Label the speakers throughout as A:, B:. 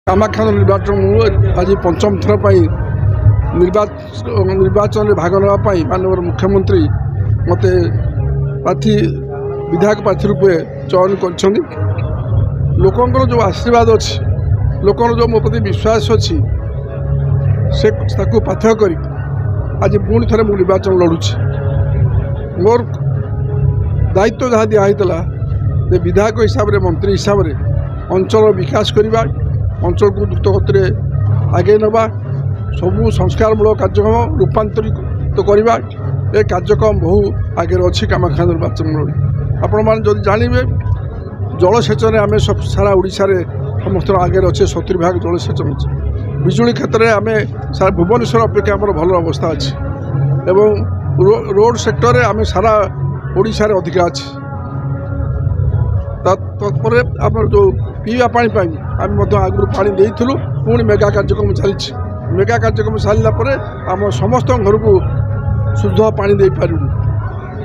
A: कामाख्या निर्वाचन आज पंचम थर निर्वाचन में भाग नापी माननीय मुख्यमंत्री मत प्रार्थी विधायक प्रार्थी रूपे चयन कर लोकंर जो आशीर्वाद अच्छी लोकर जो मो प्रति विश्वास अच्छी से पाथ्य कर आज पुणी थे मुझे निर्वाचन लड़ुची मोर दायित्व जहाँ दिखाई विधायक हिसाब से मंत्री हिसाब से अंचल विकास करवा अंचल को द्रुत गति आगे नवा सबू संस्कारमूलक कार्यक्रम रूपांतरित करवा ए कार्यक्रम बहु आगे अच्छी कामाख्या निर्वाचन मंडली आपण मैंने जब जानवे जलसेचन आम सब सारा ओडिशा रे समस्त आगे अच्छे 70 भाग जलसेचन अच्छे बिजुली क्षेत्र में आम सारा भुवनेश्वर अपेक्षा आम भल अवस्था अच्छी एवं रोड सेक्टर में आम सारा ओडिशा रे अधिका अच्छी तत्पर आम जो पीवा पानी आम आगु पानी देलु पुणी मेगा कार्यक्रम चली मेगा कार्यक्रम सारापर आम समस्त घर को शुद्ध पानी दे पारू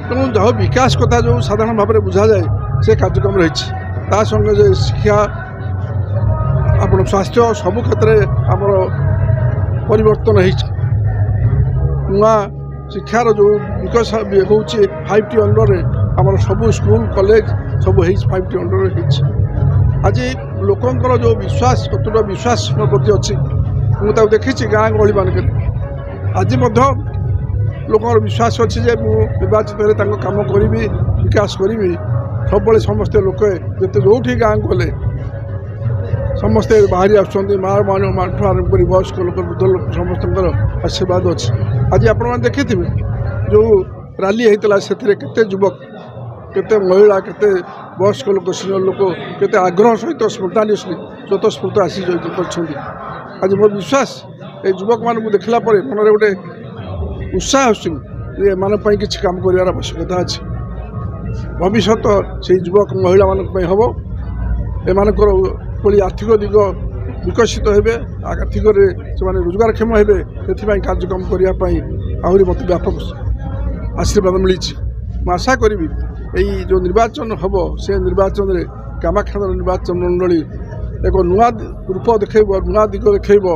A: तेणु जो विकास कथा जो साधारण भाव में बुझा जाए से कार्यक्रम रही संगे शिक्षा आप स्वास्थ्य सबु क्षेत्र में आमर परिवर्तन नुआ शिक्षार जो विकास हो 5T अंडर आमर सबू स्कूल कॉलेज सब 5T अंडर आज लोकंर जो विश्वास कतुट विश्वास मो प्रति अच्छी मुझे देखी गाँ गहली मानक आज लोकर विश्वास अच्छी जे निर्वाचित कम करी विकास करी सब समस्ते लोक जिते जो गाँ गले समस्ते बाहरी आसुँच माँ माठू आरम्भ कर वयस्क लोक वृद्ध लोक समस्त आशीर्वाद अच्छी आज आप देखी जो रैली होता से युवक केते महिला केते वयस्क लोक सीनियर लोक केते आग्रह सहित स्पॉन्टेनियसली स्वतःस्फूर्त आसी कर आज मोर विश्वास ये युवक मानक देखला मन गोटे उत्साह आसपाई किसी काम कर आवश्यकता अच्छी भविष्य से युवक महिला मानक हम एमानकर कोई आर्थिक दिग विकसित हे आर्थिक से रोजगारक्षम हे से कार्यक्रम करने आहरी मत व्यापक आशीर्वाद मिली आशा करी यही जो निर्वाचन हम से निर्वाचन में कामाख्या निर्वाचन मंडली एक नुआ रूप देखब नुआ दिग देखब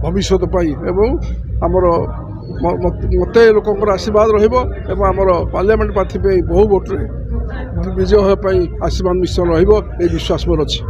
A: भविष्य एवं आमर मत लोक आशीर्वाद रमर पार्लियामेंट प्रार्थी बहु भोट्रे विजय होगापी आशीर्वाद निश्चय रही विश्वास मोर अच्छी।